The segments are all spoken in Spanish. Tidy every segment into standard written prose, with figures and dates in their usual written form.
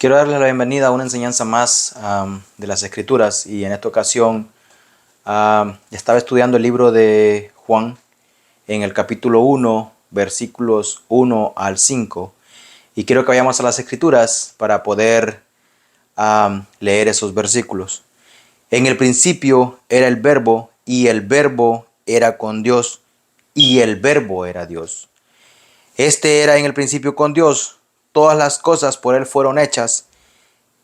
Quiero darles la bienvenida a una enseñanza más de las Escrituras y en esta ocasión estaba estudiando el libro de Juan en el capítulo 1, versículos 1 al 5 y quiero que vayamos a las Escrituras para poder leer esos versículos. En el principio era el Verbo y el Verbo era con Dios y el Verbo era Dios. Este era en el principio con Dios, todas las cosas por Él fueron hechas,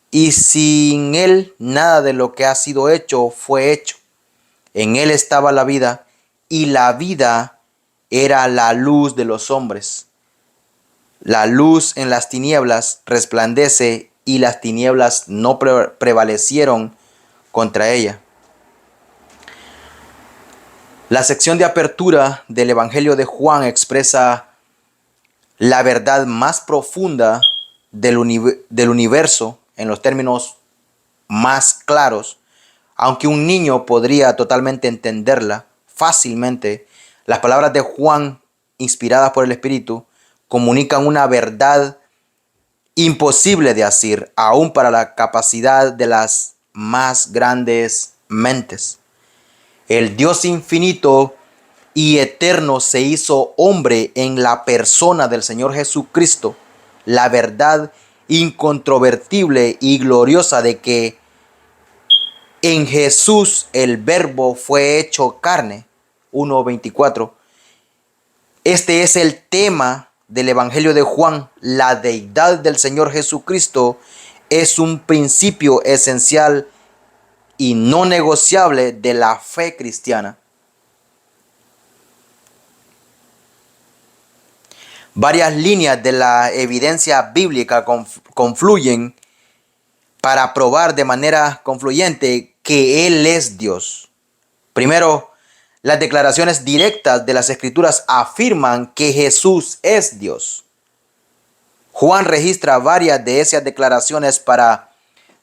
y sin Él nada de lo que ha sido hecho fue hecho. En Él estaba la vida, y la vida era la luz de los hombres. La luz en las tinieblas resplandece, y las tinieblas no prevalecieron contra ella. La sección de apertura del Evangelio de Juan expresa la verdad más profunda del universo en los términos más claros. Aunque un niño podría totalmente entenderla fácilmente, las palabras de Juan, inspiradas por el Espíritu, comunican una verdad imposible de asir, aún para la capacidad de las más grandes mentes. El Dios infinito y eterno se hizo hombre en la persona del Señor Jesucristo. La verdad incontrovertible y gloriosa de que en Jesús el Verbo fue hecho carne. 1:24. Este es el tema del Evangelio de Juan. La deidad del Señor Jesucristo es un principio esencial y no negociable de la fe cristiana. Varias líneas de la evidencia bíblica confluyen para probar de manera confluyente que Él es Dios. Primero, las declaraciones directas de las Escrituras afirman que Jesús es Dios. Juan registra varias de esas declaraciones para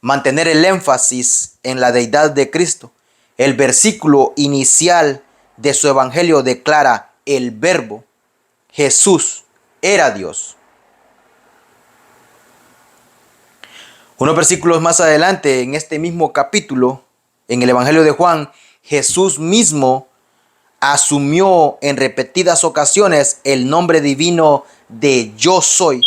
mantener el énfasis en la deidad de Cristo. El versículo inicial de su evangelio declara: el Verbo, Jesús, era Dios. Unos versículos más adelante, en este mismo capítulo, en el Evangelio de Juan, Jesús mismo asumió en repetidas ocasiones el nombre divino de Yo Soy.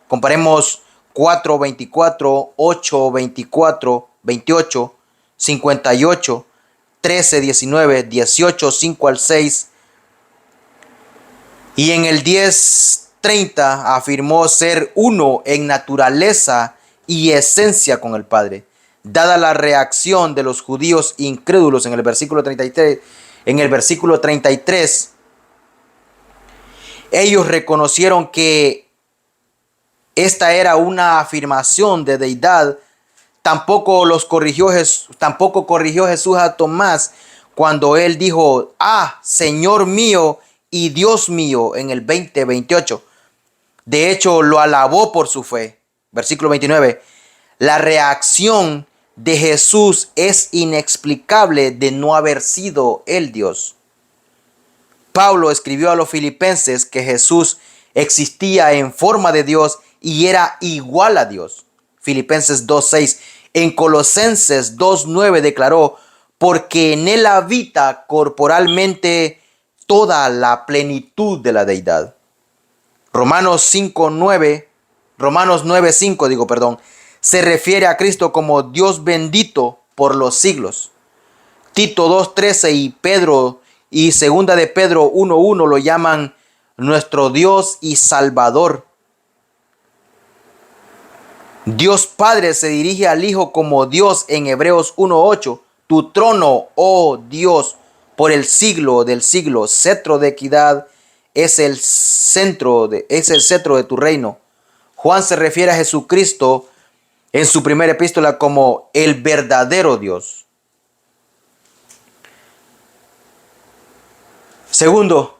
Comparemos 4:24, 8:24, 28, 58, 13:19, 18, 5 al 6. Y en el 10:30 afirmó ser uno en naturaleza y esencia con el Padre. Dada la reacción de los judíos incrédulos en el versículo 33, ellos reconocieron que esta era una afirmación de deidad. Tampoco corrigió Jesús a Tomás cuando él dijo: Señor mío y Dios mío, en el 20:28. De hecho, lo alabó por su fe. Versículo 29. La reacción de Jesús es inexplicable de no haber sido el Dios. Pablo escribió a los filipenses que Jesús existía en forma de Dios y era igual a Dios. Filipenses 2:6. En Colosenses 2:9 declaró: porque en él habita corporalmente toda la plenitud de la deidad. Romanos 9:5 se refiere a Cristo como Dios bendito por los siglos. Tito 2:13 y Pedro y segunda de Pedro 1:1 lo llaman nuestro Dios y Salvador. Dios Padre se dirige al Hijo como Dios en Hebreos 1:8. Tu trono, oh Dios, por el siglo del siglo, cetro de equidad es el cetro de tu reino. Juan se refiere a Jesucristo en su primera epístola como el verdadero Dios. Segundo,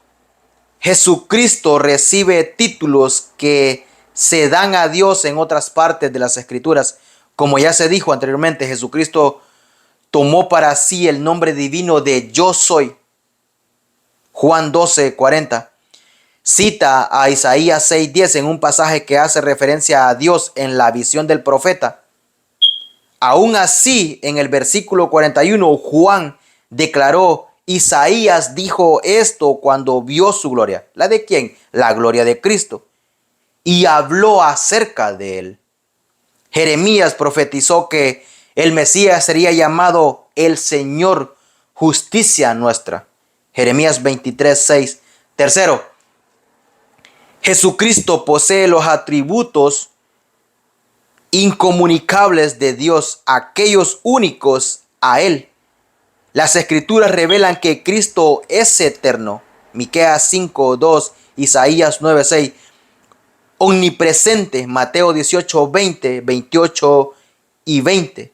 Jesucristo recibe títulos que se dan a Dios en otras partes de las Escrituras. Como ya se dijo anteriormente, Jesucristo tomó para sí el nombre divino de Yo Soy. Juan 12:40. cita a Isaías 6:10 en un pasaje que hace referencia a Dios en la visión del profeta. Aún así, en el versículo 41, Juan declaró: Isaías dijo esto cuando vio su gloria. ¿La de quién? La gloria de Cristo. Y habló acerca de él. Jeremías profetizó que el Mesías sería llamado el Señor, justicia nuestra. Jeremías 23:6. Tercero, Jesucristo posee los atributos incomunicables de Dios, aquellos únicos a Él. Las Escrituras revelan que Cristo es eterno. Miqueas 5:2, Isaías 9:6. Omnipresente, Mateo 18:20, 28 y 20.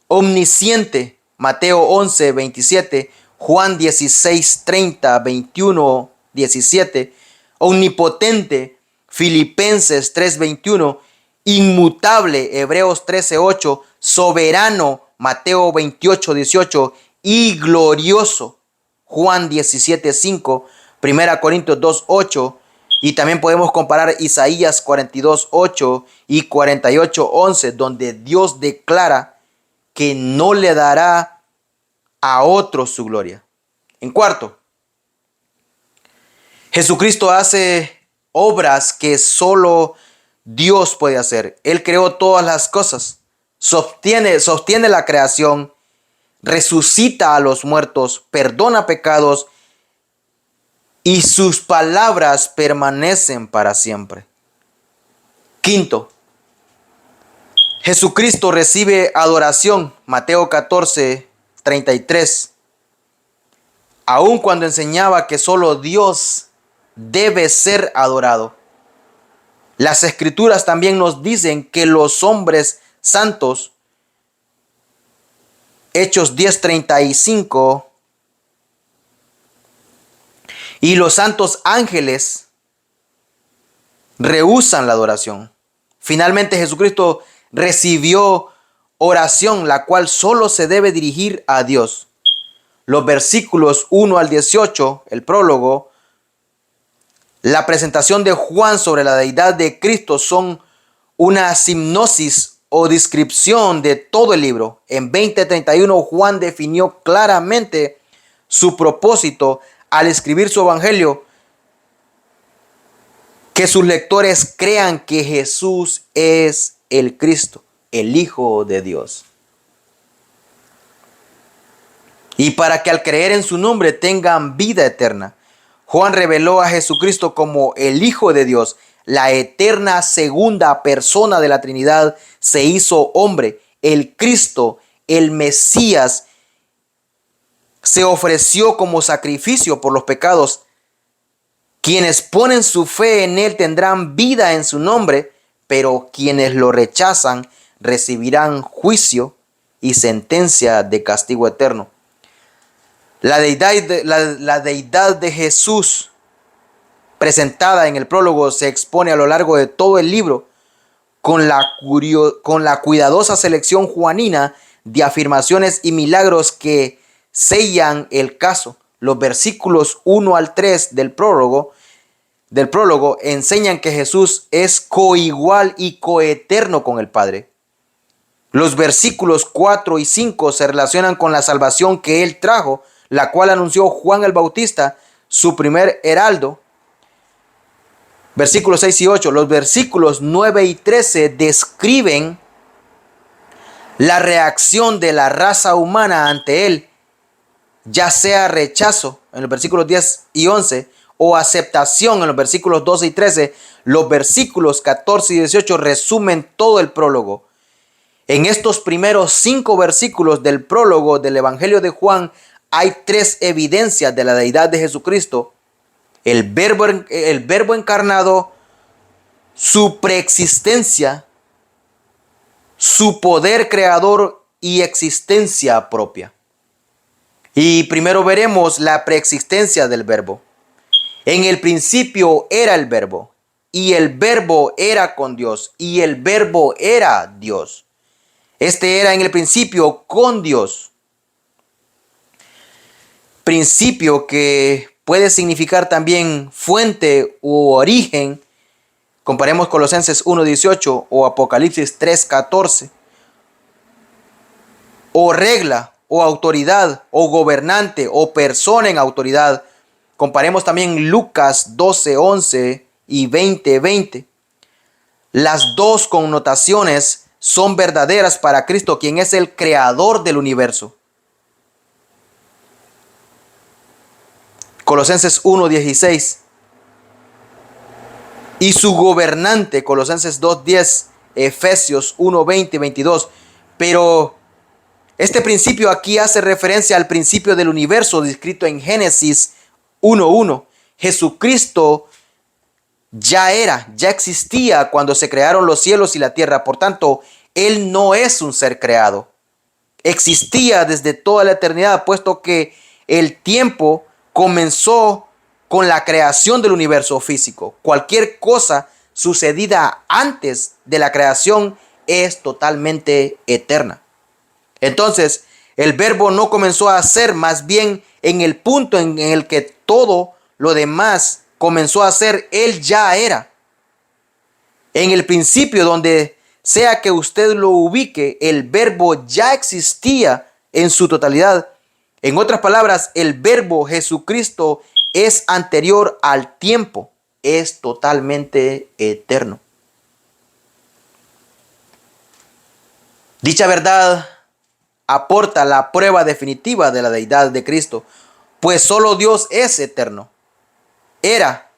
Omnisciente, Mateo 11:27, Juan 16:30, 21, 17. Omnipotente, Filipenses 3:21. Inmutable, Hebreos 13:8. Soberano, Mateo 28:18. Y glorioso, Juan 17:5, 1 Corintios 2:8. Y también podemos comparar Isaías 42:8 y 48:11, donde Dios declara que no le dará a otros su gloria. En cuarto, Jesucristo hace obras que solo Dios puede hacer. Él creó todas las cosas, sostiene la creación, resucita a los muertos, perdona pecados y sus palabras permanecen para siempre. Quinto, Jesucristo recibe adoración. Mateo 14:33. Aun cuando enseñaba que solo Dios debe ser adorado. Las Escrituras también nos dicen que los hombres santos, Hechos 10:35, y los santos ángeles rehúsan la adoración. Finalmente, Jesucristo recibió oración, la cual solo se debe dirigir a Dios. Los versículos 1 al 18, el prólogo, la presentación de Juan sobre la deidad de Cristo son una sinopsis o descripción de todo el libro. En 20:31, Juan definió claramente su propósito al escribir su evangelio: que sus lectores crean que Jesús es el Cristo, el Hijo de Dios. Y para que al creer en su nombre tengan vida eterna. Juan reveló a Jesucristo como el Hijo de Dios. La eterna segunda persona de la Trinidad se hizo hombre. El Cristo, el Mesías, se ofreció como sacrificio por los pecados. Quienes ponen su fe en Él tendrán vida en su nombre, pero quienes lo rechazan recibirán juicio y sentencia de castigo eterno. La deidad de Jesús, presentada en el prólogo, se expone a lo largo de todo el libro con la cuidadosa selección juanina de afirmaciones y milagros que sellan el caso. Los versículos 1 al 3 del prólogo enseñan que Jesús es coigual y coeterno con el Padre. Los versículos 4 y 5 se relacionan con la salvación que Él trajo, la cual anunció Juan el Bautista, su primer heraldo. Versículos 6 y 8. Los versículos 9 y 13 describen la reacción de la raza humana ante Él, ya sea rechazo en los versículos 10 y 11 o aceptación en los versículos 12 y 13. Los versículos 14 y 18 resumen todo el prólogo. En estos primeros 5 versículos del prólogo del Evangelio de Juan hay 3 evidencias de la deidad de Jesucristo: el verbo encarnado, su preexistencia, su poder creador y existencia propia. Y primero veremos la preexistencia del verbo. En el principio era el verbo, y el verbo era con Dios, y el verbo era Dios. Este era en el principio con Dios. Principio que puede significar también fuente u origen. Comparemos Colosenses 1:18 o Apocalipsis 3:14. O regla, o autoridad, o gobernante, o persona en autoridad. Comparemos también Lucas 12:11 y 20:20. Las dos connotaciones son verdaderas para Cristo, quien es el creador del universo. Colosenses 1:16. Y su gobernante, Colosenses 2:10, Efesios 1:20 y 22. Pero este principio aquí hace referencia al principio del universo descrito en Génesis 1:1. Jesucristo ya existía cuando se crearon los cielos y la tierra. Por tanto, Él no es un ser creado. Existía desde toda la eternidad, puesto que el tiempo comenzó con la creación del universo físico. Cualquier cosa sucedida antes de la creación es totalmente eterna. Entonces, el verbo no comenzó a ser, más bien en el punto en el que todo lo demás comenzó a ser, Él ya era. En el principio, donde sea que usted lo ubique, el verbo ya existía en su totalidad. En otras palabras, el verbo Jesucristo es anterior al tiempo, es totalmente eterno. Dicha verdad aporta la prueba definitiva de la deidad de Cristo, pues solo Dios es eterno. Era,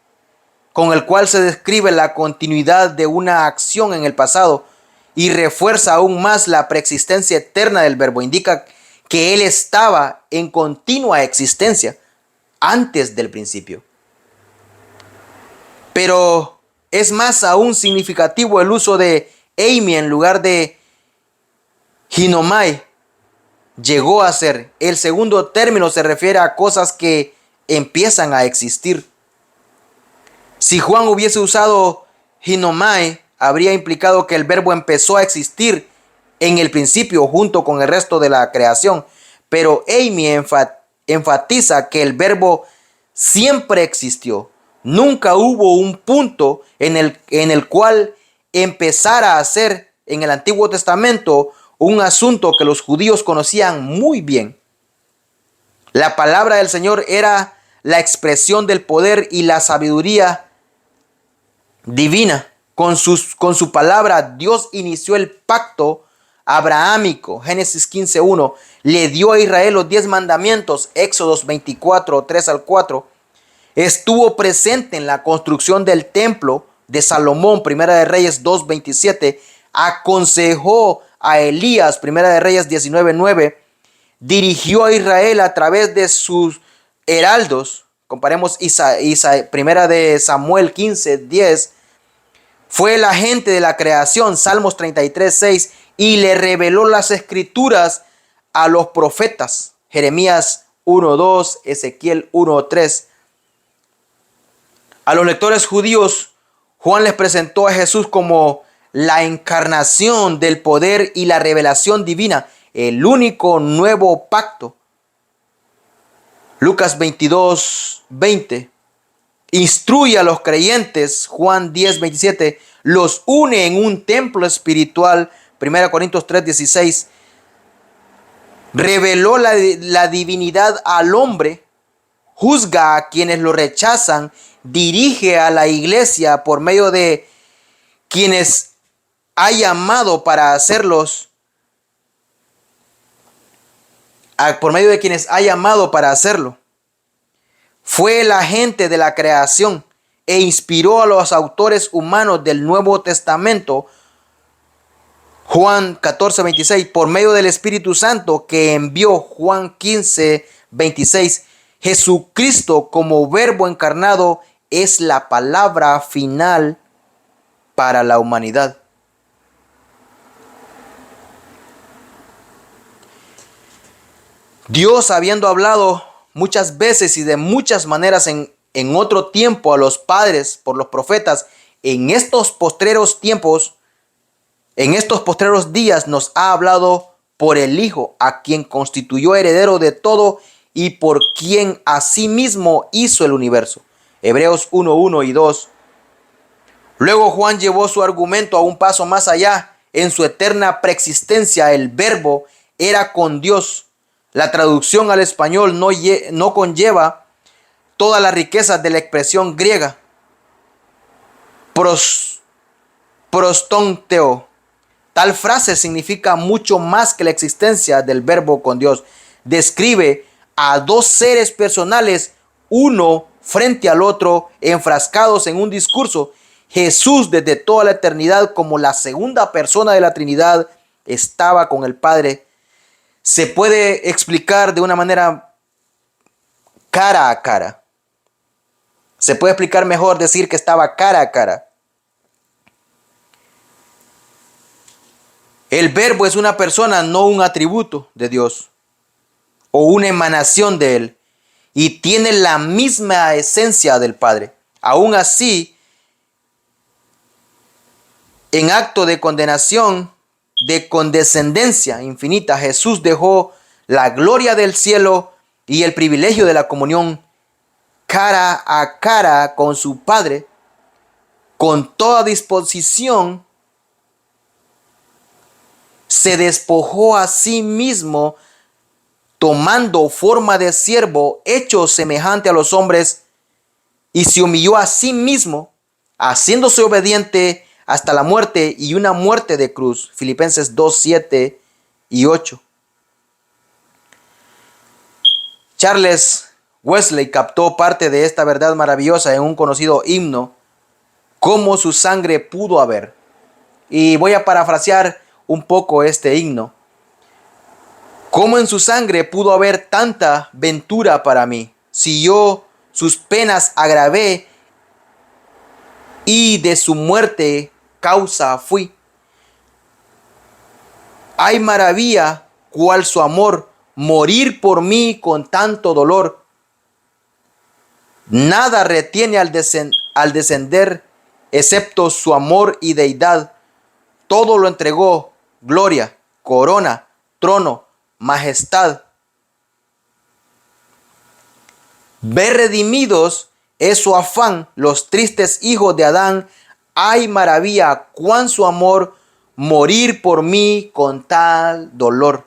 con el cual se describe la continuidad de una acción en el pasado y refuerza aún más la preexistencia eterna del verbo. Indica que Él estaba en continua existencia antes del principio. Pero es más aún significativo el uso de eimi en lugar de ginomai. Llegó a ser. El segundo término se refiere a cosas que empiezan a existir. Si Juan hubiese usado ginomai, habría implicado que el verbo empezó a existir en el principio junto con el resto de la creación. Pero eimi enfatiza que el verbo siempre existió. Nunca hubo un punto en el cual empezara a ser en el Antiguo Testamento un asunto que los judíos conocían muy bien. La palabra del Señor era la expresión del poder y la sabiduría divina. Con su palabra, Dios inició el pacto abrahámico. Génesis 15:1. Le dio a Israel los 10 mandamientos. Éxodos 24, 3 al 4. Estuvo presente en la construcción del templo de Salomón. Primera de Reyes 2:27. Aconsejó a Elías. Primera de Reyes 19:9. Dirigió a Israel a través de sus heraldos. Comparemos Primera de Samuel 15:10. Fue el agente de la creación, Salmos 33:6, y le reveló las escrituras a los profetas, Jeremías 1:2, Ezequiel 1:3. A los lectores judíos, Juan les presentó a Jesús como la encarnación del poder y la revelación divina, el único nuevo pacto. Lucas 22:20. Instruye a los creyentes, Juan 10:27, los une en un templo espiritual, 1 Corintios 3:16. Reveló la divinidad al hombre, juzga a quienes lo rechazan, dirige a la iglesia por medio de quienes ha llamado para hacerlos, Fue el agente de la creación e inspiró a los autores humanos del Nuevo Testamento. Juan 14:26, por medio del Espíritu Santo que envió. Juan 15:26. Jesucristo como verbo encarnado es la palabra final para la humanidad. Dios, habiendo hablado muchas veces y de muchas maneras en otro tiempo a los padres por los profetas, en estos postreros días nos ha hablado por el Hijo, a quien constituyó heredero de todo y por quien asimismo hizo el universo. Hebreos 1:1 y 2. Luego Juan llevó su argumento a un paso más allá. En su eterna preexistencia el verbo era con Dios. La traducción al español no conlleva todas las riquezas de la expresión griega prostonteo. Tal frase significa mucho más que la existencia del verbo con Dios. Describe a dos seres personales, uno frente al otro, enfrascados en un discurso. Jesús, desde toda la eternidad, como la segunda persona de la Trinidad, estaba con el Padre. Se puede explicar de una manera cara a cara. Se puede explicar mejor decir que estaba cara a cara. El verbo es una persona, no un atributo de Dios o una emanación de Él, y tiene la misma esencia del Padre. Aún así, en acto de condenación, de condescendencia infinita, Jesús dejó la gloria del cielo y el privilegio de la comunión cara a cara con su Padre, con toda disposición. Se despojó a sí mismo, tomando forma de siervo, hecho semejante a los hombres, y se humilló a sí mismo, haciéndose obediente hasta la muerte, y una muerte de cruz. Filipenses 2:7 y 8. Charles Wesley captó parte de esta verdad maravillosa en un conocido himno, ¿Cómo su sangre pudo haber? Y voy a parafrasear un poco este himno. ¿Cómo en su sangre pudo haber tanta ventura para mí? Si yo sus penas agravé y de su muerte causa fui. Hay maravilla cual su amor, morir por mí con tanto dolor. Nada retiene al descender, excepto su amor y deidad. Todo lo entregó, gloria, corona, trono, majestad. Ver redimidos es su afán, los tristes hijos de Adán. Ay maravilla, cuán su amor, morir por mí con tal dolor.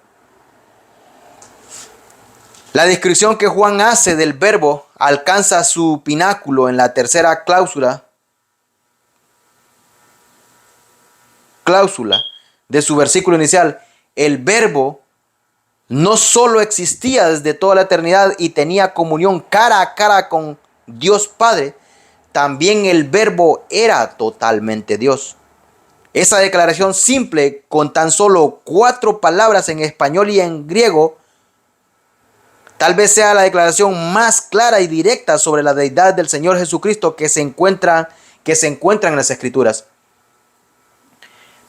La descripción que Juan hace del verbo alcanza su pináculo en la tercera cláusula de su versículo inicial. El verbo no solo existía desde toda la eternidad y tenía comunión cara a cara con Dios Padre, también el verbo era totalmente Dios. Esa declaración simple, con tan solo 4 palabras en español y en griego, tal vez sea la declaración más clara y directa sobre la deidad del Señor Jesucristo que se encuentra en las Escrituras.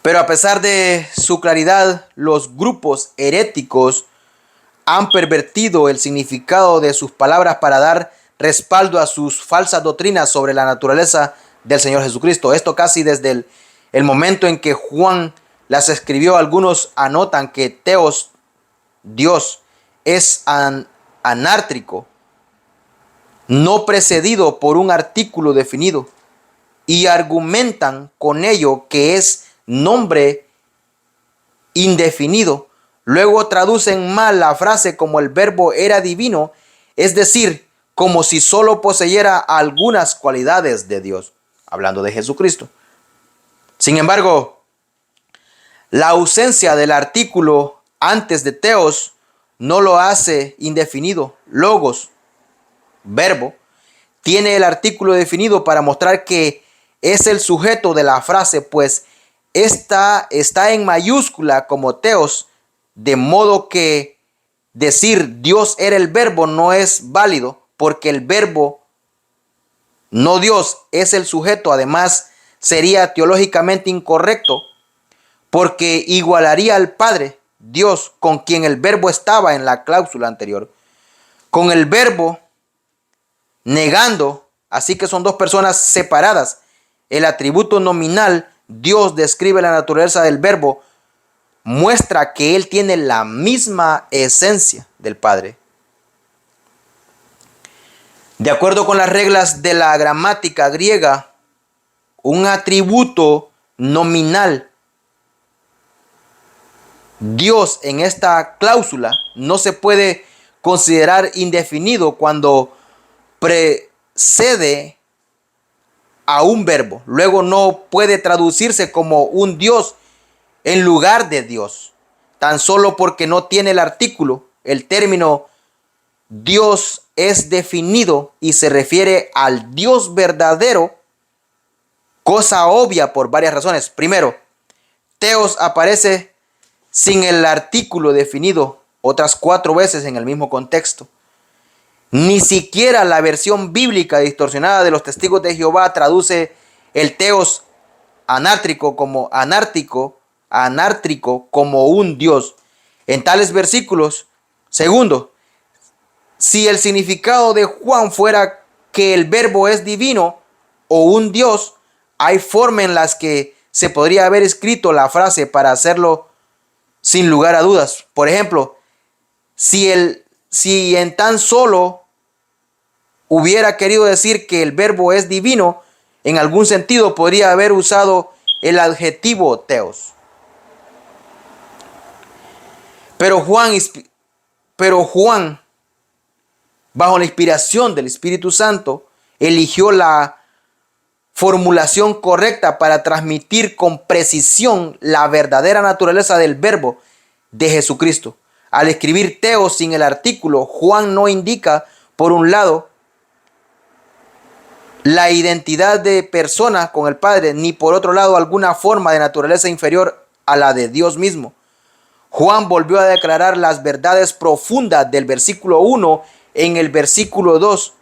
Pero a pesar de su claridad, los grupos heréticos han pervertido el significado de sus palabras para dar respaldo a sus falsas doctrinas sobre la naturaleza del Señor Jesucristo. Esto casi desde el momento en que Juan las escribió. Algunos anotan que Theos, Dios, es anártrico, no precedido por un artículo definido, y argumentan con ello que es nombre indefinido. Luego traducen mal la frase como el verbo era divino, es decir, como si solo poseyera algunas cualidades de Dios, hablando de Jesucristo. Sin embargo, la ausencia del artículo antes de Theos no lo hace indefinido. Logos, verbo, tiene el artículo definido para mostrar que es el sujeto de la frase, pues esta está en mayúscula como Theos, de modo que decir Dios era el verbo no es válido, porque el verbo, no Dios, es el sujeto. Además, sería teológicamente incorrecto, porque igualaría al Padre, Dios, con quien el verbo estaba en la cláusula anterior, con el verbo negando, así que son dos personas separadas. El atributo nominal, Dios, describe la naturaleza del verbo, muestra que él tiene la misma esencia del Padre. De acuerdo con las reglas de la gramática griega, un atributo nominal Dios en esta cláusula no se puede considerar indefinido cuando precede a un verbo. Luego no puede traducirse como un Dios en lugar de Dios. Tan solo porque no tiene el artículo, el término Dios es definido y se refiere al Dios verdadero, cosa obvia por varias razones. Primero, Theos aparece sin el artículo definido otras 4 veces en el mismo contexto. Ni siquiera la versión bíblica distorsionada de los testigos de Jehová traduce el Theos anártrico como un Dios. En tales versículos, segundo, si el significado de Juan fuera que el verbo es divino o un Dios, hay forma en las que se podría haber escrito la frase para hacerlo sin lugar a dudas. Por ejemplo, si en tan solo hubiera querido decir que el verbo es divino, en algún sentido podría haber usado el adjetivo Theos. Pero Juan, bajo la inspiración del Espíritu Santo, eligió la formulación correcta para transmitir con precisión la verdadera naturaleza del verbo de Jesucristo. Al escribir Theos sin el artículo, Juan no indica, por un lado, la identidad de persona con el Padre, ni por otro lado alguna forma de naturaleza inferior a la de Dios mismo. Juan volvió a declarar las verdades profundas del versículo 1 en el versículo 2,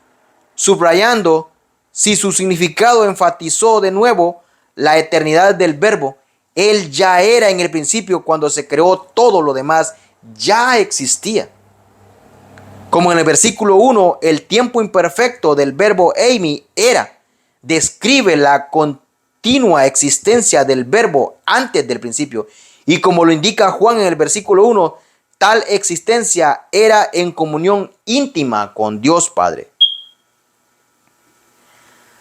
subrayando si su significado enfatizó de nuevo la eternidad del verbo. Él ya era en el principio cuando se creó todo lo demás, ya existía. Como en el versículo 1, el tiempo imperfecto del verbo eimi era, describe la continua existencia del verbo antes del principio. Y como lo indica Juan en el versículo 1, tal existencia era en comunión íntima con Dios Padre.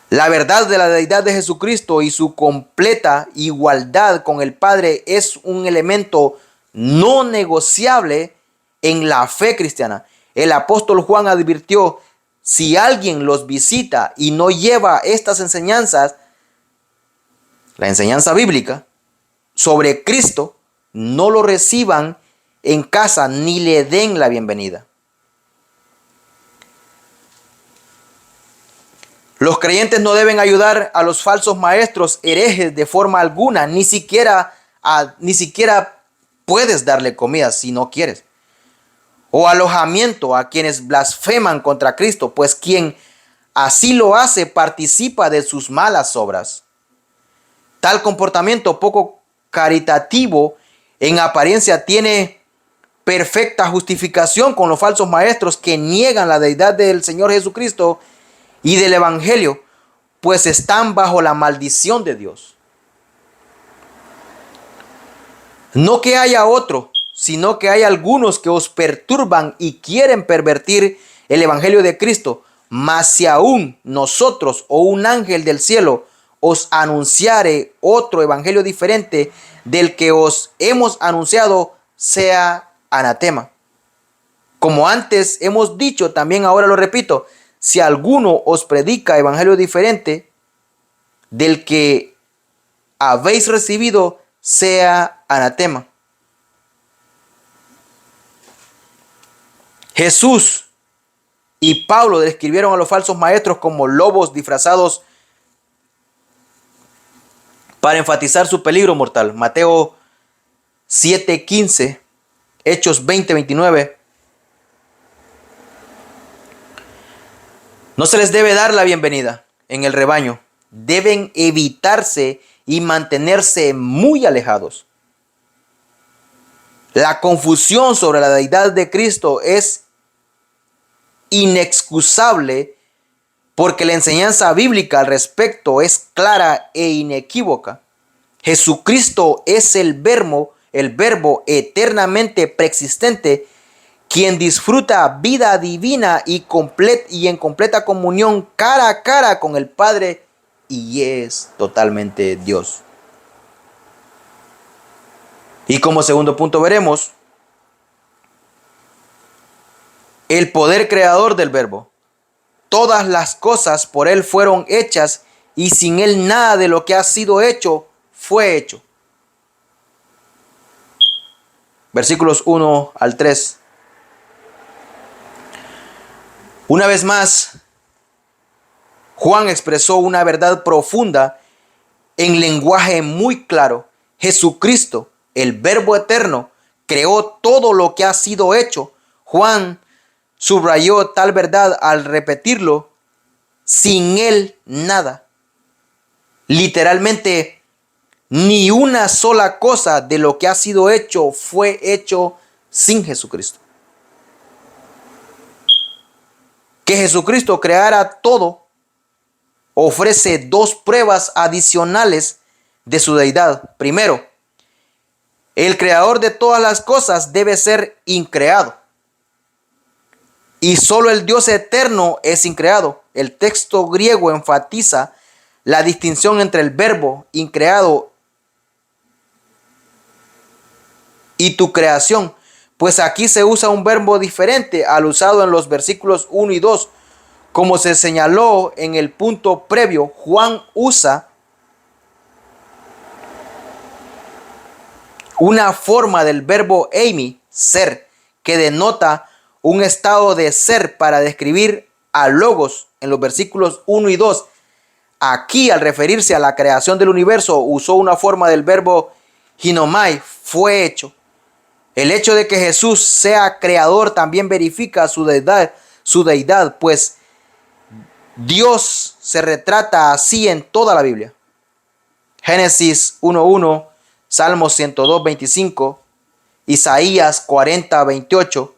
La verdad de la deidad de Jesucristo y su completa igualdad con el Padre es un elemento no negociable en la fe cristiana. El apóstol Juan advirtió: si alguien los visita y no lleva estas enseñanzas, la enseñanza bíblica sobre Cristo, no lo reciban en casa ni le den la bienvenida. Los creyentes no deben ayudar a los falsos maestros herejes de forma alguna, ni siquiera puedes darle comida si no quieres, o alojamiento a quienes blasfeman contra Cristo, pues quien así lo hace participa de sus malas obras. Tal comportamiento poco caritativo en apariencia tiene perfecta justificación con los falsos maestros que niegan la deidad del Señor Jesucristo y del Evangelio, pues están bajo la maldición de Dios. No que haya otro, sino que hay algunos que os perturban y quieren pervertir el Evangelio de Cristo. Mas si aún nosotros o un ángel del cielo os anunciare otro evangelio diferente del que os hemos anunciado, sea anatema. Como antes hemos dicho, también ahora lo repito: si alguno os predica evangelio diferente del que habéis recibido, sea anatema. Jesús y Pablo describieron a los falsos maestros como lobos disfrazados para enfatizar su peligro mortal. Mateo 7:15, Hechos 20:29. No se les debe dar la bienvenida en el rebaño. Deben evitarse y mantenerse muy alejados. La confusión sobre la deidad de Cristo es inexcusable porque la enseñanza bíblica al respecto es clara e inequívoca. Jesucristo es el verbo eternamente preexistente quien disfruta vida divina y en completa comunión cara a cara con el Padre y es totalmente Dios. Y como segundo punto veremos el poder creador del Verbo. Todas las cosas por Él fueron hechas y sin Él nada de lo que ha sido hecho fue hecho. Versículos 1 al 3. Una vez más, Juan expresó una verdad profunda en lenguaje muy claro. Jesucristo, el Verbo eterno, creó todo lo que ha sido hecho. Juan subrayó tal verdad al repetirlo: sin Él nada. Literalmente, ni una sola cosa de lo que ha sido hecho fue hecho sin Jesucristo. Que Jesucristo creara todo ofrece dos pruebas adicionales de su deidad. Primero, el creador de todas las cosas debe ser increado. Y solo el Dios eterno es increado. El texto griego enfatiza la distinción entre el verbo increado y tu creación, pues aquí se usa un verbo diferente al usado en los versículos 1 y 2. Como se señaló en el punto previo, Juan usa una forma del verbo eimi, ser, que denota un estado de ser para describir a Logos en los versículos 1 y 2. Aquí, al referirse a la creación del universo, usó una forma del verbo ginomai, fue hecho. El hecho de que Jesús sea creador también verifica su deidad, pues Dios se retrata así en toda la Biblia. Génesis 1:1, Salmos 102:25, Isaías 40:28.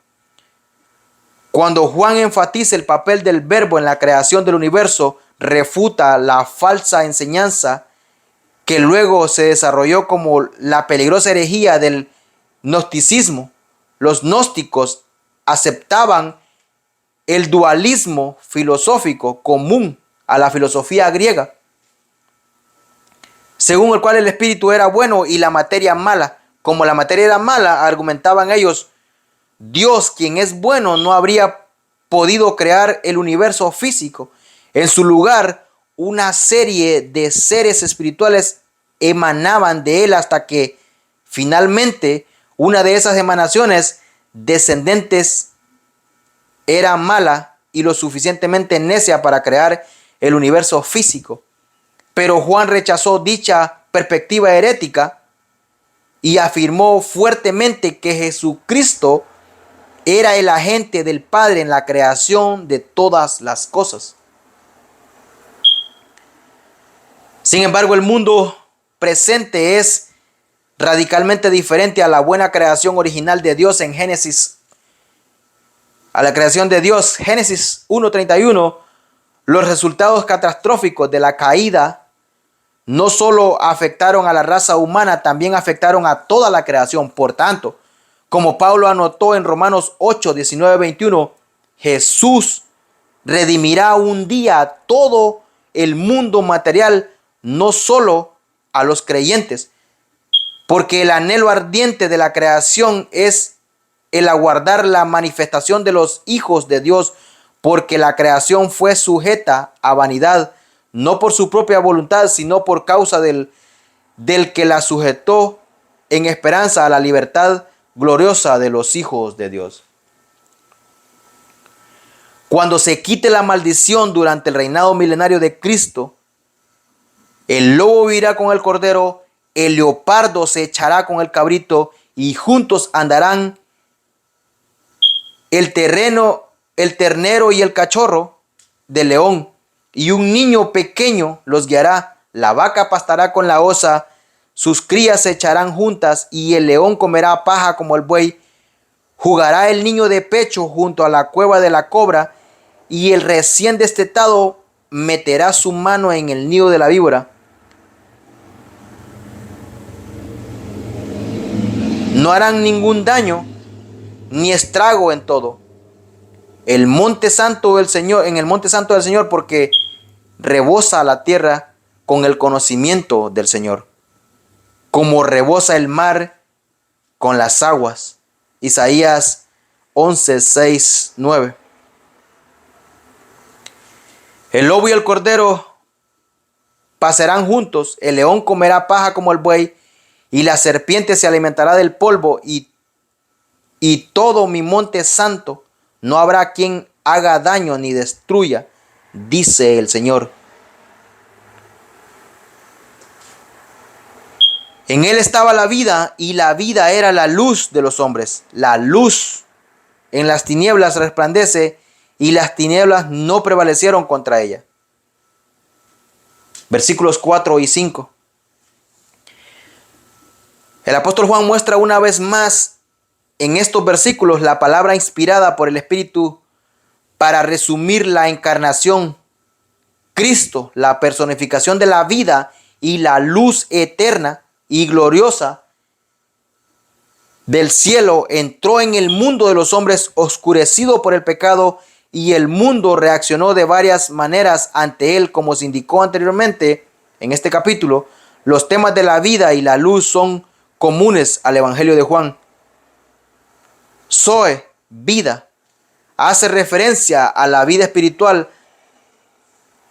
Cuando Juan enfatiza el papel del verbo en la creación del universo, refuta la falsa enseñanza que luego se desarrolló como la peligrosa herejía del gnosticismo. Los gnósticos aceptaban el dualismo filosófico común a la filosofía griega, según el cual el espíritu era bueno y la materia mala. Como la materia era mala, argumentaban ellos, Dios, quien es bueno, no habría podido crear el universo físico. En su lugar, una serie de seres espirituales emanaban de él hasta que finalmente una de esas emanaciones descendentes era mala y lo suficientemente necia para crear el universo físico. Pero Juan rechazó dicha perspectiva herética y afirmó fuertemente que Jesucristo era el agente del Padre en la creación de todas las cosas. Sin embargo, el mundo presente es radicalmente diferente a la buena creación original de Dios en Génesis. A la creación de Dios, Génesis 1:31, los resultados catastróficos de la caída no solo afectaron a la raza humana, también afectaron a toda la creación. Por tanto, como Pablo anotó en Romanos 8:19-21, Jesús redimirá un día todo el mundo material, no solo a los creyentes, porque el anhelo ardiente de la creación es el aguardar la manifestación de los hijos de Dios, porque la creación fue sujeta a vanidad, no por su propia voluntad, sino por causa del que la sujetó, en esperanza a la libertad gloriosa de los hijos de Dios. Cuando se quite la maldición durante el reinado milenario de Cristo, el lobo vivirá con el cordero, el leopardo se echará con el cabrito y juntos andarán el ternero y el cachorro del león, y un niño pequeño los guiará. La vaca pastará con la osa, sus crías se echarán juntas, y el león comerá paja como el buey. Jugará el niño de pecho junto a la cueva de la cobra, y el recién destetado meterá su mano en el nido de la víbora. No harán ningún daño ni estrago en todo. El monte santo del Señor, en el monte santo del Señor, porque rebosa la tierra con el conocimiento del Señor, como rebosa el mar con las aguas. Isaías 11, 6, 9. El lobo y el cordero pasarán juntos, el león comerá paja como el buey, y la serpiente se alimentará del polvo, y todo mi monte santo no habrá quien haga daño ni destruya, dice el Señor. En él estaba la vida, y la vida era la luz de los hombres. La luz en las tinieblas resplandece, y las tinieblas no prevalecieron contra ella. Versículos 4 y 5. El apóstol Juan muestra una vez más en estos versículos la palabra inspirada por el Espíritu para resumir la encarnación. Cristo, la personificación de la vida y la luz eterna y gloriosa del cielo, entró en el mundo de los hombres oscurecido por el pecado, y el mundo reaccionó de varias maneras ante él, como se indicó anteriormente en este capítulo. Los temas de la vida y la luz son comunes al Evangelio de Juan. Zoe, vida, hace referencia a la vida espiritual,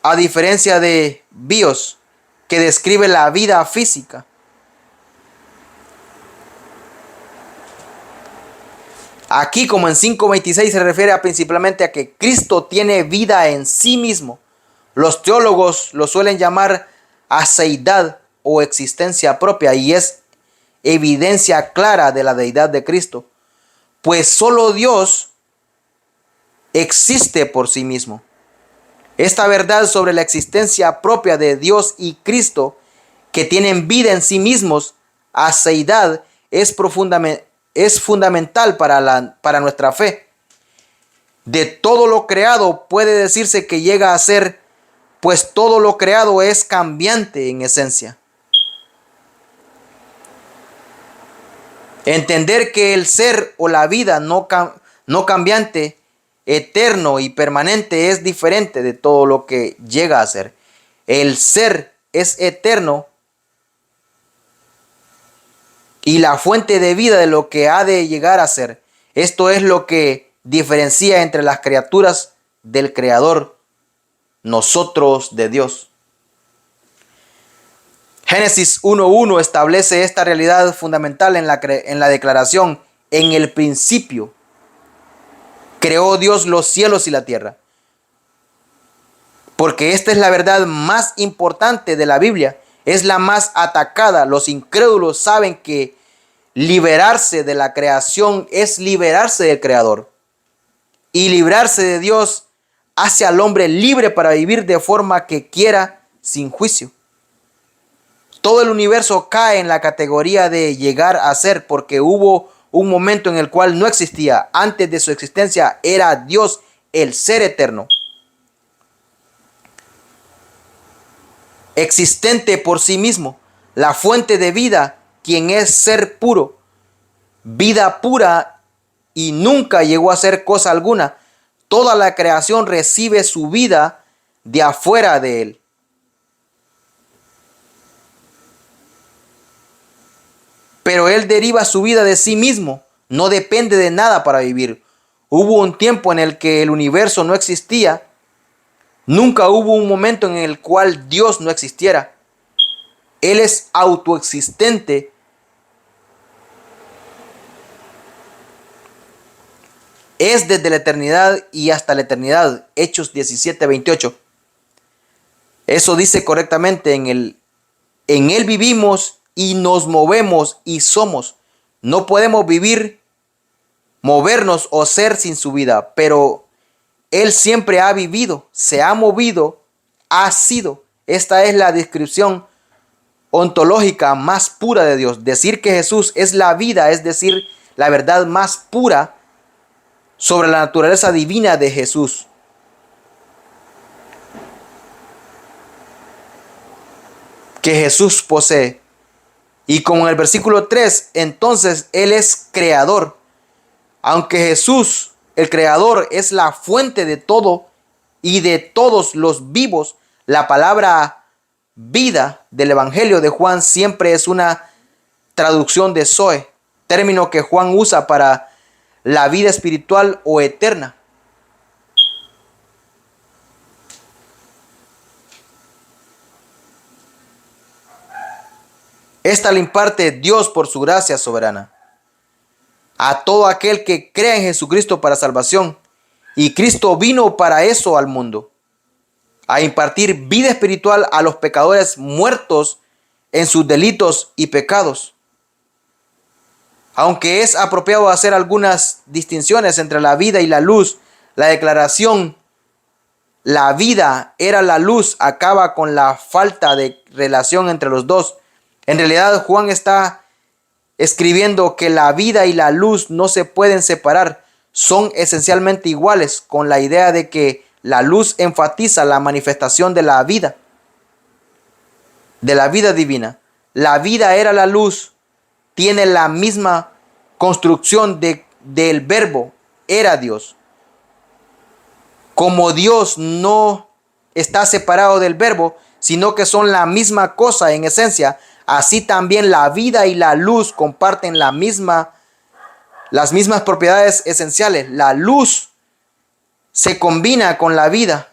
a diferencia de bios, que describe la vida física. Aquí, como en 5:26, se refiere principalmente a que Cristo tiene vida en sí mismo. Los teólogos lo suelen llamar aseidad o existencia propia, y es evidencia clara de la deidad de Cristo, pues solo Dios existe por sí mismo. Esta verdad sobre la existencia propia de Dios y Cristo, que tienen vida en sí mismos, aseidad, es fundamental para nuestra fe. De todo lo creado puede decirse que llega a ser, pues todo lo creado es cambiante en esencia. Entender que el ser o la vida no cambiante, eterno y permanente, es diferente de todo lo que llega a ser. El ser es eterno y la fuente de vida de lo que ha de llegar a ser. Esto es lo que diferencia entre las criaturas del Creador, nosotros de Dios. Génesis 1:1 establece esta realidad fundamental en la declaración: en el principio creó Dios los cielos y la tierra. Porque esta es la verdad más importante de la Biblia, es la más atacada. Los incrédulos saben que liberarse de la creación es liberarse del Creador, y librarse de Dios hace al hombre libre para vivir de forma que quiera, sin juicio. Todo el universo cae en la categoría de llegar a ser, porque hubo un momento en el cual no existía. Antes de su existencia era Dios, el ser eterno, existente por sí mismo, la fuente de vida, quien es ser puro, vida pura, y nunca llegó a ser cosa alguna. Toda la creación recibe su vida de afuera de él. Pero él deriva su vida de sí mismo, no depende de nada para vivir. Hubo un tiempo en el que el universo no existía. Nunca hubo un momento en el cual Dios no existiera. Él es autoexistente. Es desde la eternidad y hasta la eternidad. Hechos 17:28. Eso dice correctamente: en él vivimos y nos movemos y somos. No podemos vivir, movernos o ser sin su vida, pero él siempre ha vivido, se ha movido, ha sido. Esta es la descripción ontológica más pura de Dios. Decir que Jesús es la vida es decir la verdad más pura sobre la naturaleza divina de Jesús. Que Jesús posee. Y como en el versículo 3, entonces Él es creador. Aunque Jesús, el Creador, es la fuente de todo y de todos los vivos, la palabra vida del Evangelio de Juan siempre es una traducción de Zoe, término que Juan usa para la vida espiritual o eterna. Esta le imparte Dios por su gracia soberana a todo aquel que crea en Jesucristo para salvación. Y Cristo vino para eso al mundo, a impartir vida espiritual a los pecadores muertos en sus delitos y pecados. Aunque es apropiado hacer algunas distinciones entre la vida y la luz, la declaración "la vida era la luz" acaba con la falta de relación entre los dos. En realidad, Juan está escribiendo que la vida y la luz no se pueden separar, son esencialmente iguales, con la idea de que la luz enfatiza la manifestación de la vida divina. La vida era la luz, tiene la misma construcción del verbo, era Dios. Como Dios no está separado del verbo, sino que son la misma cosa en esencia, así también la vida y la luz comparten las mismas propiedades esenciales. La luz se combina con la vida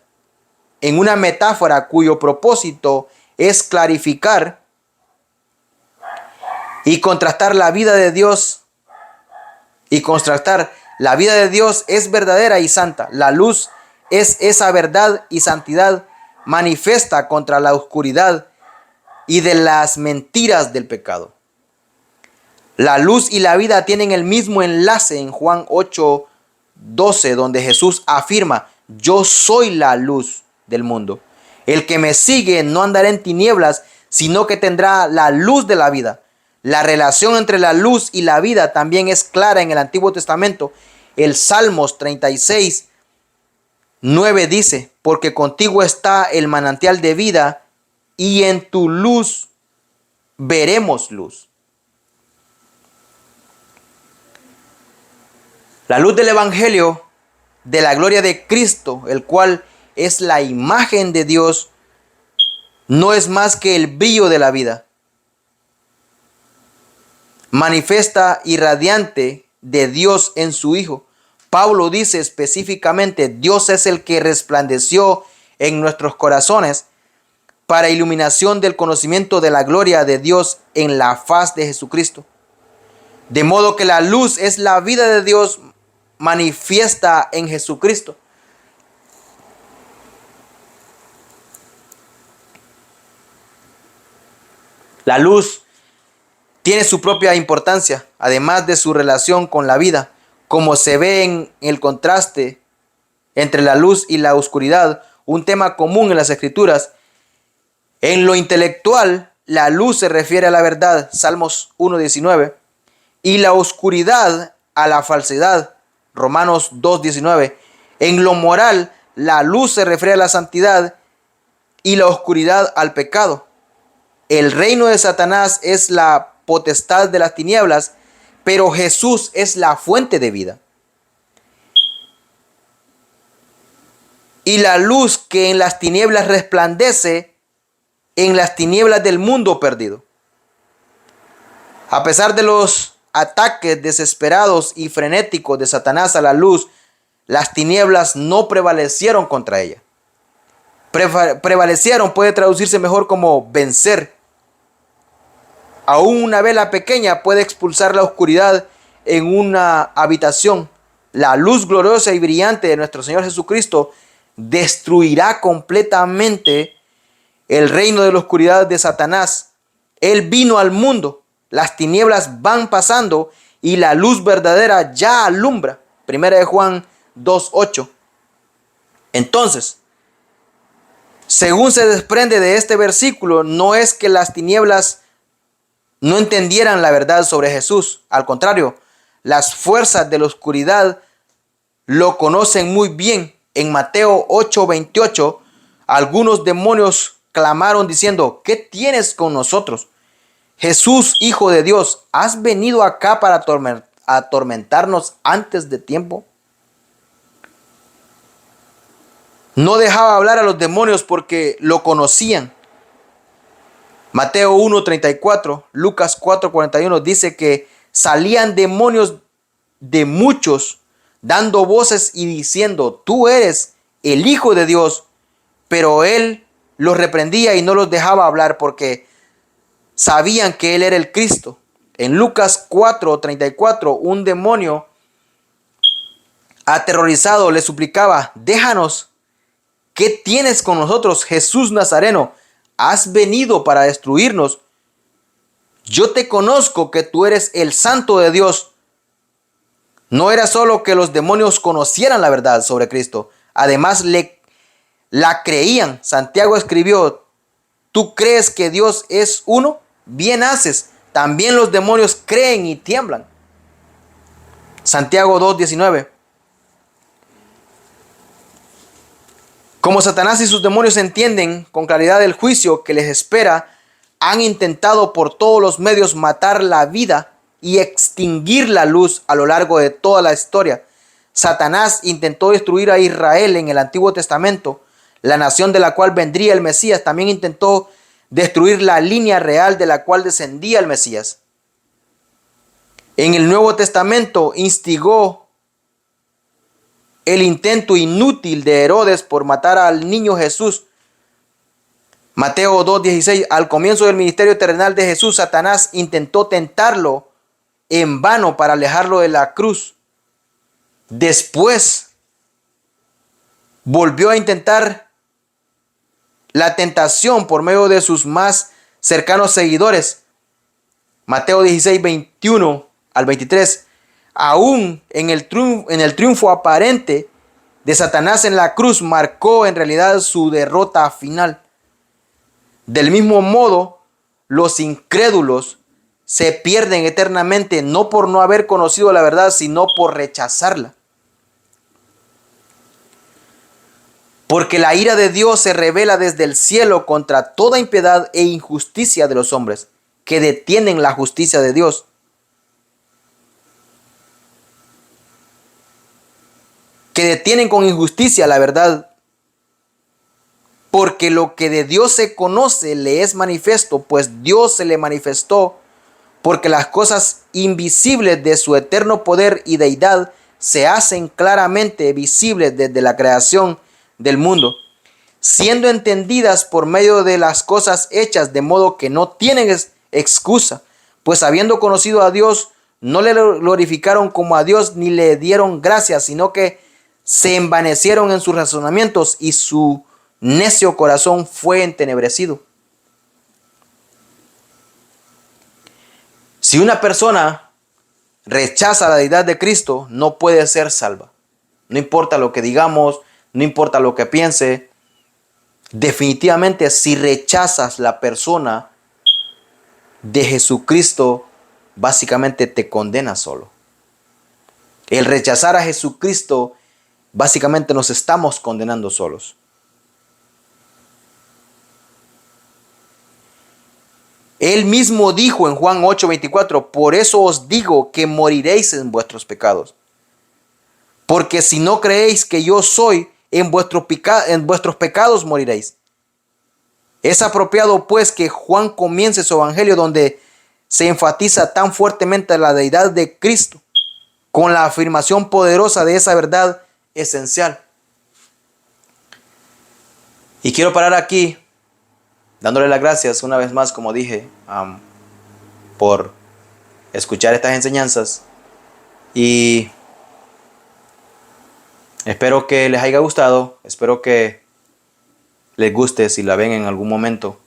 en una metáfora cuyo propósito es clarificar y contrastar la vida de Dios. La vida de Dios es verdadera y santa. La luz es esa verdad y santidad manifiesta contra la oscuridad y de las mentiras del pecado. La luz y la vida tienen el mismo enlace en Juan 8:12, donde Jesús afirma: yo soy la luz del mundo. El que me sigue no andará en tinieblas, sino que tendrá la luz de la vida. La relación entre la luz y la vida también es clara en el Antiguo Testamento. El Salmos 36:9 dice: porque contigo está el manantial de vida, y en tu luz veremos luz. La luz del Evangelio de la gloria de Cristo, el cual es la imagen de Dios, no es más que el brillo de la vida, manifiesta y radiante de Dios en su Hijo. Pablo dice específicamente: Dios es el que resplandeció en nuestros corazones para iluminación del conocimiento de la gloria de Dios en la faz de Jesucristo. De modo que la luz es la vida de Dios manifiesta en Jesucristo. La luz tiene su propia importancia, además de su relación con la vida, como se ve en el contraste entre la luz y la oscuridad, un tema común en las Escrituras. En lo intelectual, la luz se refiere a la verdad, Salmos 1:19, y la oscuridad a la falsedad, Romanos 2:19. En lo moral, la luz se refiere a la santidad y la oscuridad al pecado. El reino de Satanás es la potestad de las tinieblas, pero Jesús es la fuente de vida. Y la luz que en las tinieblas resplandece en las tinieblas del mundo perdido. A pesar de los ataques desesperados y frenéticos de Satanás a la luz, las tinieblas no prevalecieron contra ella. Prevalecieron puede traducirse mejor como vencer. Aún una vela pequeña puede expulsar la oscuridad en una habitación. La luz gloriosa y brillante de nuestro Señor Jesucristo destruirá completamente el reino de la oscuridad de Satanás. Él vino al mundo, las tinieblas van pasando y la luz verdadera ya alumbra. 1 Juan 2:8. Entonces, según se desprende de este versículo, no es que las tinieblas no entendieran la verdad sobre Jesús. Al contrario, las fuerzas de la oscuridad lo conocen muy bien. En Mateo 8:28, algunos demonios clamaron diciendo: ¿qué tienes con nosotros, Jesús, Hijo de Dios? ¿Has venido acá para a atormentarnos antes de tiempo? No dejaba hablar a los demonios porque lo conocían. Mateo 1:34, Lucas 4:41 dice que salían demonios de muchos, dando voces y diciendo: tú eres el Hijo de Dios. Pero él los reprendía y no los dejaba hablar porque sabían que él era el Cristo. En Lucas 4:34, un demonio aterrorizado le suplicaba: déjanos. ¿Qué tienes con nosotros, Jesús Nazareno? ¿Has venido para destruirnos? Yo te conozco que tú eres el Santo de Dios. No era solo que los demonios conocieran la verdad sobre Cristo, además la creían. Santiago escribió: ¿tú crees que Dios es uno? Bien haces. También los demonios creen y tiemblan. Santiago 2:19. Como Satanás y sus demonios entienden con claridad el juicio que les espera, han intentado por todos los medios matar la vida y extinguir la luz a lo largo de toda la historia. Satanás intentó destruir a Israel en el Antiguo Testamento, la nación de la cual vendría el Mesías. También intentó destruir la línea real de la cual descendía el Mesías. En el Nuevo Testamento instigó el intento inútil de Herodes por matar al niño Jesús. Mateo 2:16. Al comienzo del ministerio terrenal de Jesús, Satanás intentó tentarlo en vano para alejarlo de la cruz. Después volvió a intentar la tentación por medio de sus más cercanos seguidores. Mateo 16:21 al 23. Aún en el triunfo aparente de Satanás en la cruz, marcó en realidad su derrota final. Del mismo modo, los incrédulos se pierden eternamente, no por no haber conocido la verdad, sino por rechazarla. Porque la ira de Dios se revela desde el cielo contra toda impiedad e injusticia de los hombres, que detienen la justicia de Dios. Que detienen con injusticia la verdad. Porque lo que de Dios se conoce le es manifiesto, pues Dios se le manifestó, porque las cosas invisibles de su eterno poder y deidad se hacen claramente visibles desde la creación del mundo, siendo entendidas por medio de las cosas hechas, de modo que no tienen excusa, pues habiendo conocido a Dios, no le glorificaron como a Dios ni le dieron gracias, sino que se envanecieron en sus razonamientos y su necio corazón fue entenebrecido. Si una persona rechaza la deidad de Cristo, no puede ser salva. No importa lo que digamos, no importa lo que piense. Definitivamente, si rechazas la persona de Jesucristo, básicamente te condenas solo. El rechazar a Jesucristo, básicamente nos estamos condenando solos. Él mismo dijo en Juan 8:24, por eso os digo que moriréis en vuestros pecados. Porque si no creéis que yo soy, en vuestros pecados moriréis. Es apropiado pues que Juan comience su evangelio donde se enfatiza tan fuertemente la deidad de Cristo, con la afirmación poderosa de esa verdad esencial. Y quiero parar aquí, dándole las gracias una vez más, como dije, por escuchar estas enseñanzas. Y espero que les haya gustado, espero que les guste si la ven en algún momento.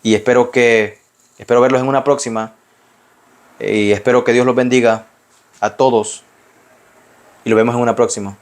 Y espero verlos en una próxima. Y espero que Dios los bendiga a todos. Y lo vemos en una próxima.